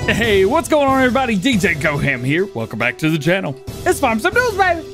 Hey, what's going on, everybody? DjGoHam here. Welcome back to the channel. It's Farm Some News, baby.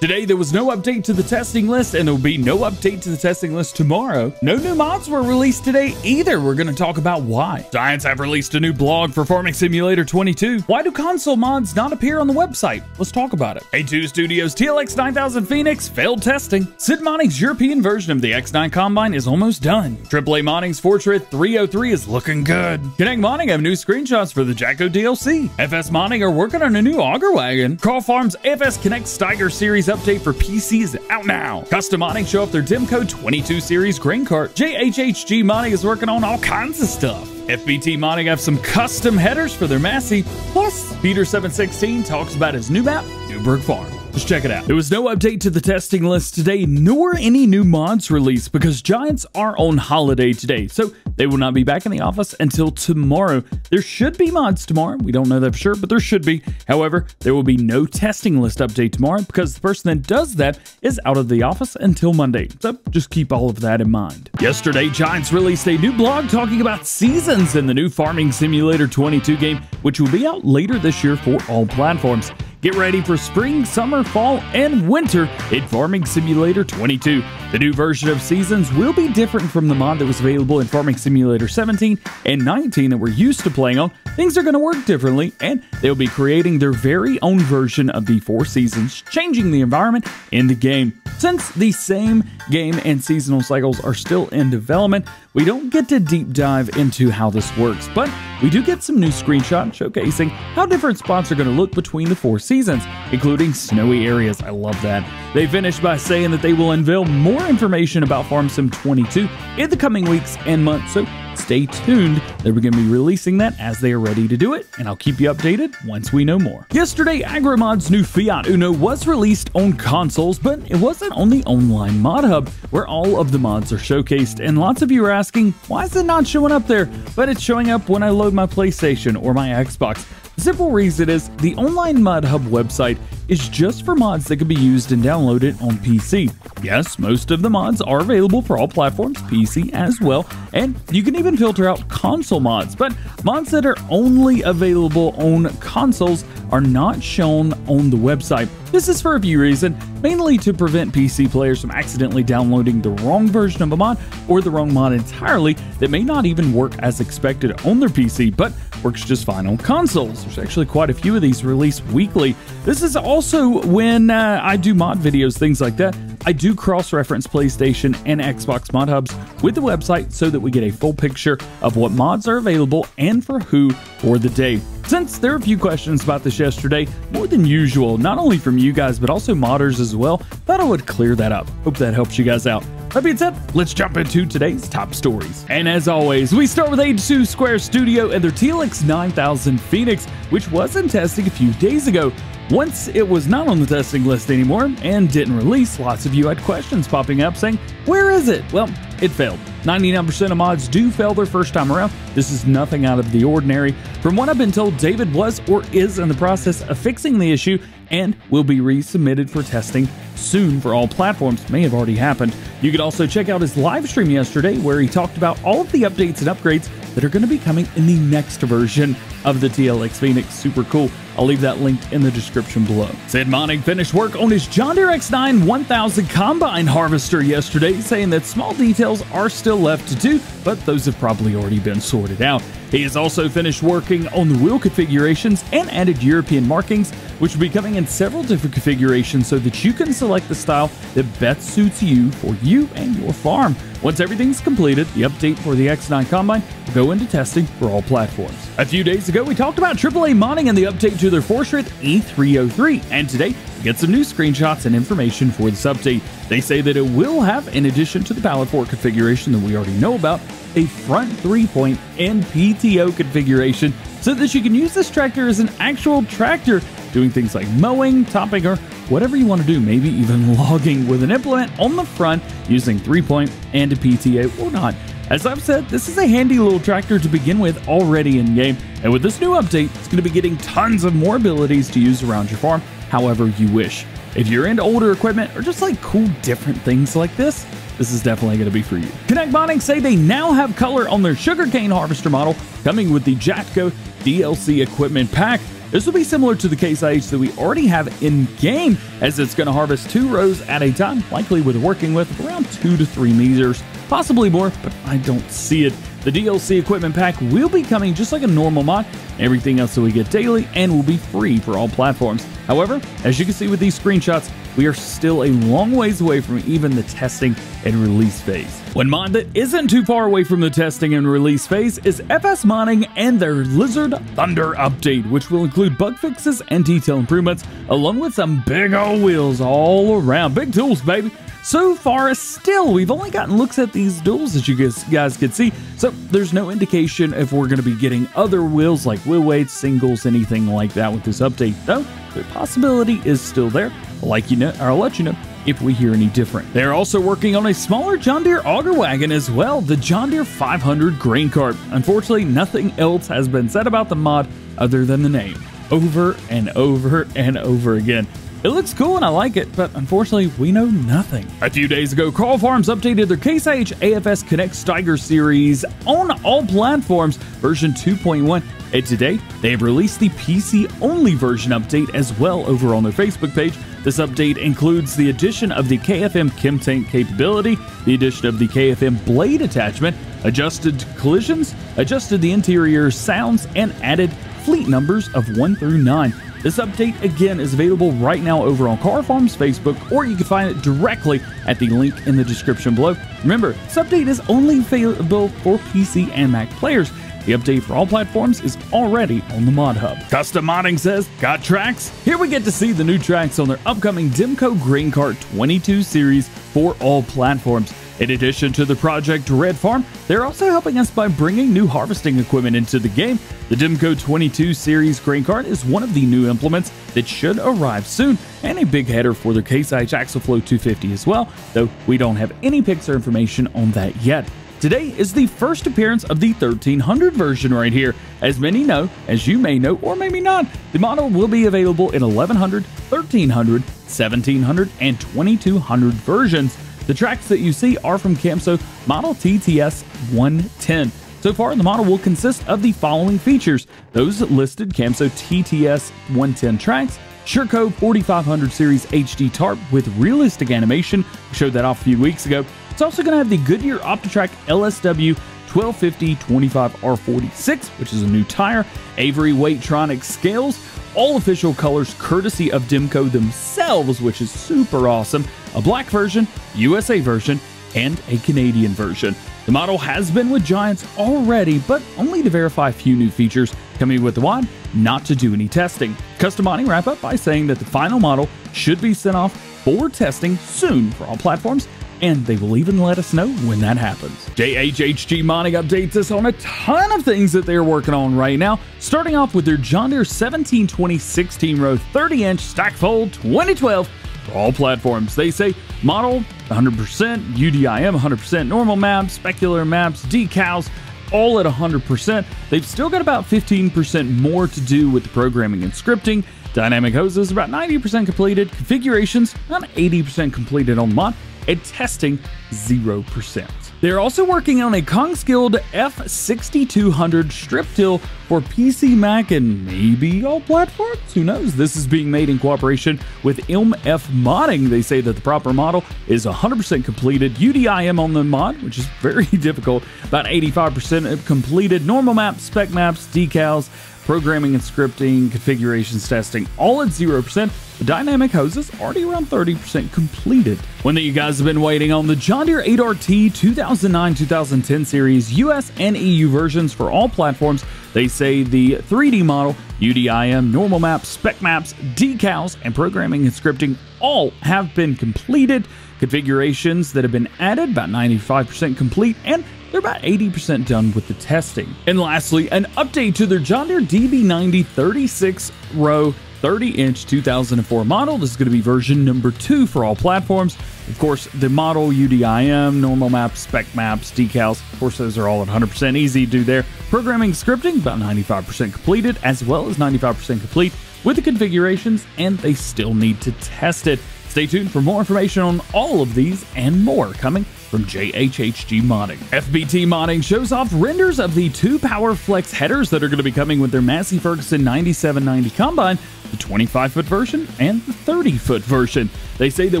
Today, there was no update to the testing list, and there will be no update to the testing list tomorrow. No new mods were released today either. We're going to talk about why. Giants have released a new blog for Farming Simulator 22. Why do console mods not appear on the website? Let's talk about it. A2 Studios TLX9000 Phoenix failed testing. Sid Modding's European version of the X9 Combine is almost done. AAA Modding's Fortschritt E-303 is looking good. Connect Modding have new screenshots for the Jacto DLC. FS Modding are working on a new auger wagon. Crawl Farm's AFS Steiger series update for PC is out now. Custom Modding show off their Demco 22 series grain cart. JHHG Modding is working on all kinds of stuff. FBT Modding have some custom headers for their Massey. Plus, Peter716 talks about his new map, Newbrook Farm. Just check it out. There was no update to the testing list today, nor any new mods released because Giants are on holiday today, so they will not be back in the office until tomorrow. There should be mods tomorrow. We don't know that for sure, but there should be. However, there will be no testing list update tomorrow because the person that does that is out of the office until Monday. So just keep all of that in mind. Yesterday, Giants released a new blog talking about Seasons in the new Farming Simulator 22 game, which will be out later this year for all platforms. Get ready for spring, summer, fall, and winter in Farming Simulator 22. The new version of Seasons will be different from the mod that was available in Farming Simulator 17 and 19 that we're used to playing on. Things are going to work differently, and they'll be creating their very own version of the 4 seasons, changing the environment in the game. Since the same game and seasonal cycles are still in development, we don't get to deep dive into how this works, but we do get some new screenshots showcasing how different spots are going to look between the 4 seasons, including snowy areas. I love that. They finished by saying that they will unveil more information about Farm Sim 22 in the coming weeks and months, so stay tuned. They're going to be releasing that as they are ready to do it, and I'll keep you updated once we know more. Yesterday, Agrimod's new Fiat Uno was released on consoles, but it wasn't on the online Modhub, where all of the mods are showcased, and lots of you are asking, why is it not showing up there? But it's showing up when I load my PlayStation or my Xbox. The simple reason is the online Modhub website is just for mods that can be used and downloaded on PC. Yes, most of the mods are available for all platforms, PC as well, and you can even filter out console mods, but mods that are only available on consoles are not shown on the website. This is for a few reasons, mainly to prevent PC players from accidentally downloading the wrong version of a mod or the wrong mod entirely that may not even work as expected on their PC, but works just fine on consoles. There's actually quite a few of these released weekly. This is also when I do mod videos, things like that. I do cross-reference PlayStation and Xbox mod hubs with the website so that we get a full picture of what mods are available and for who for the day. Since there are a few questions about this yesterday, more than usual, not only from you guys, but also modders as well, thought I would clear that up. Hope that helps you guys out. That being said, let's jump into today's top stories. And as always, we start with A2 Square Studio and their TLX9000 Phoenix, which was in testing a few days ago. Once it was not on the testing list anymore and didn't release, lots of you had questions popping up saying, where is it? Well, it failed. 99% of mods do fail their first time around. This is nothing out of the ordinary. From what I've been told, David was or is in the process of fixing the issue and will be resubmitted for testing soon for all platforms. May have already happened. You could also check out his live stream yesterday where he talked about all of the updates and upgrades that are going to be coming in the next version of the TLX Phoenix. Super cool. I'll leave that linked in the description below. Sid Modding finished work on his John Deere X9 Combine harvester yesterday, saying that small details are still left to do, but those have probably already been sorted out. He has also finished working on the wheel configurations and added European markings, which will be coming in several different configurations so that you can select the style that best suits you for you and your farm. Once everything's completed, the update for the X9 Combine will go into testing for all platforms. A few days ago, we talked about AAA Modding and the update to their Fortschritt E-303, and today we get some new screenshots and information for this update. They say that it will have, in addition to the pallet fork configuration that we already know about, a front 3-point and PTO configuration so that you can use this tractor as an actual tractor, doing things like mowing, topping, or whatever you want to do, maybe even logging with an implement on the front using 3-point and a PTA or not. As I've said, this is a handy little tractor to begin with already in game, and with this new update, it's going to be getting tons of more abilities to use around your farm however you wish. If you're into older equipment or just like cool different things like this is definitely going to be for you. Connect Modding say they now have color on their sugarcane harvester model, coming with the Jacto DLC equipment pack. This will be similar to the Case IH that we already have in game, as it's going to harvest 2 rows at a time, likely with a working width of around 2 to 3 meters, possibly more, but I don't see it. The DLC equipment pack will be coming just like a normal mod, everything else that we get daily, and will be free for all platforms. However, as you can see with these screenshots, we are still a long ways away from even the testing and release phase. One mod that isn't too far away from the testing and release phase is FS Modding and their Lizard Thunder update, which will include bug fixes and detail improvements, along with some big old wheels all around. Big tools, baby. So far, still, we've only gotten looks at these duals, as you guys can see, so there's no indication if we're going to be getting other wheels like wheel weights, singles, anything like that with this update, though the possibility is still there. I'll let you know if we hear any different. They're also working on a smaller John Deere auger wagon as well, the John Deere 500 grain cart. Unfortunately, nothing else has been said about the mod other than the name, over and over and over again. It looks cool and I like it, but unfortunately, we know nothing. A few days ago, Carl Farms updated their Case IH AFS Steiger series on all platforms, version 2.1, and today they have released the PC-only version update as well over on their Facebook page. This update includes the addition of the KFM Chem Tank capability, the addition of the KFM blade attachment, adjusted collisions, adjusted the interior sounds, and added fleet numbers of 1 through 9. This update, again, is available right now over on Carl Farm's Facebook, or you can find it directly at the link in the description below. Remember, this update is only available for PC and Mac players. The update for all platforms is already on the Modhub. Custom Modding says, got tracks? Here we get to see the new tracks on their upcoming Demco Grain Cart 22 series for all platforms. In addition to the Project Red Farm, they're also helping us by bringing new harvesting equipment into the game. The Demco 22 series grain cart is one of the new implements that should arrive soon, and a big header for their Case IH AxleFlow 250 as well, though we don't have any pics or information on that yet. Today is the first appearance of the 1300 version right here. As many know, as you may know, or maybe not, the model will be available in 1100, 1300, 1700, and 2200 versions. The tracks that you see are from Camso model TTS 110. So far, the model will consist of the following features. Those listed: Camso TTS 110 tracks, Sherco 4500 series HD tarp with realistic animation. We showed that off a few weeks ago. It's also going to have the Goodyear OptiTrack LSW 1250 25R46, which is a new tire, Avery Weightronic scales, all official colors courtesy of Demco themselves, which is super awesome, a black version, USA version, and a Canadian version. The model has been with Giants already, but only to verify a few new features, coming with the wad, not to do any testing. Custom Modding wrap up by saying that the final model should be sent off for testing soon for all platforms, and they will even let us know when that happens. JHHG Modding updates us on a ton of things that they're working on right now, starting off with their John Deere 1720 16-row 30-inch stack fold 2012 for all platforms. They say model 100%, UDIM 100%, normal maps, specular maps, decals, all at 100%. They've still got about 15% more to do with the programming and scripting. Dynamic hoses about 90% completed, configurations about 80% completed on the mod, and testing 0%. They're also working on a Kongskilled F6200 strip till for PC, Mac, and maybe all platforms. Who knows? This is being made in cooperation with ILM-F Modding. They say that the proper model is 100% completed. UDIM on the mod, which is very difficult, about 85% completed. Normal maps, spec maps, decals, programming and scripting, configurations testing, all at 0%. The dynamic hoses already around 30% completed. One that you guys have been waiting on, the John Deere 8RT 2009-2010 series US and EU versions for all platforms. They say the 3D model, UDIM, normal maps, spec maps, decals, and programming and scripting all have been completed. Configurations that have been added, about 95% complete, and they're about 80% done with the testing. And lastly, an update to their John Deere DB90 36-row 30-inch 2004 model. This is going to be version number 2 for all platforms. Of course, the model, UDIM, normal maps, spec maps, decals, of course, those are all at 100% easy to do there. Programming, scripting, about 95% completed, as well as 95% complete with the configurations, and they still need to test it. Stay tuned for more information on all of these and more coming from JHHG Modding. FBT Modding shows off renders of the 2 PowerFlex headers that are going to be coming with their Massey Ferguson 9790 combine, the 25-foot version and the 30-foot version. They say that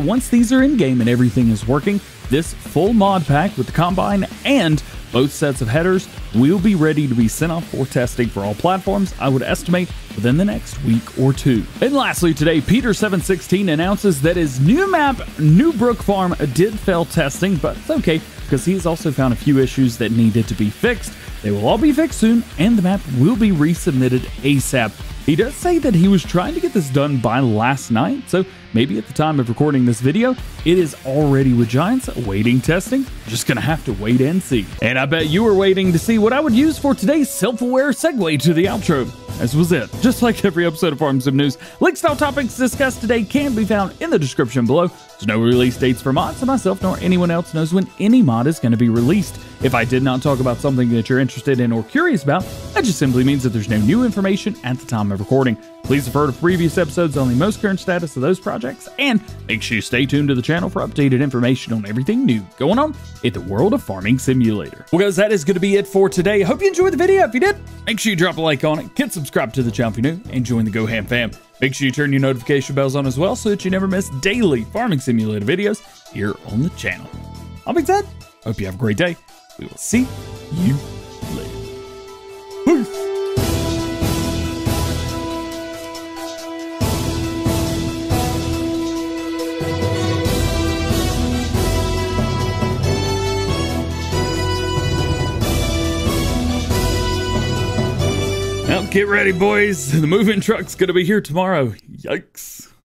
once these are in-game and everything is working, this full mod pack with the combine and both sets of headers will be ready to be sent off for testing for all platforms, I would estimate within the next week or two. And lastly today, Peter716 announces that his new map, Newbrook Farm, did fail testing, but it's okay because he has also found a few issues that needed to be fixed. They will all be fixed soon, and the map will be resubmitted ASAP. He does say that he was trying to get this done by last night, so maybe at the time of recording this video, it is already with Giants awaiting testing. Just gonna have to wait and see. And I bet you were waiting to see what I would use for today's self-aware segue to the outro. This was it. Just like every episode of Farm Sim News, links to all topics discussed today can be found in the description below. There's no release dates for mods, so myself nor anyone else knows when any mod is going to be released. If I did not talk about something that you're interested in or curious about, that just simply means that there's no new information at the time of recording. Please refer to previous episodes on the most current status of those projects, and make sure you stay tuned to the channel for updated information on everything new going on in the world of Farming Simulator. Well guys, that is going to be it for today. Hope you enjoyed the video. If you did, make sure you drop a like on it, get subscribed to the channel if you're new, and join the GoHam fam. Make sure you turn your notification bells on as well so that you never miss daily Farming Simulator videos here on the channel. All being said, hope you have a great day. We will see you later. Peace. Well, get ready, boys. The moving truck's gonna be here tomorrow. Yikes.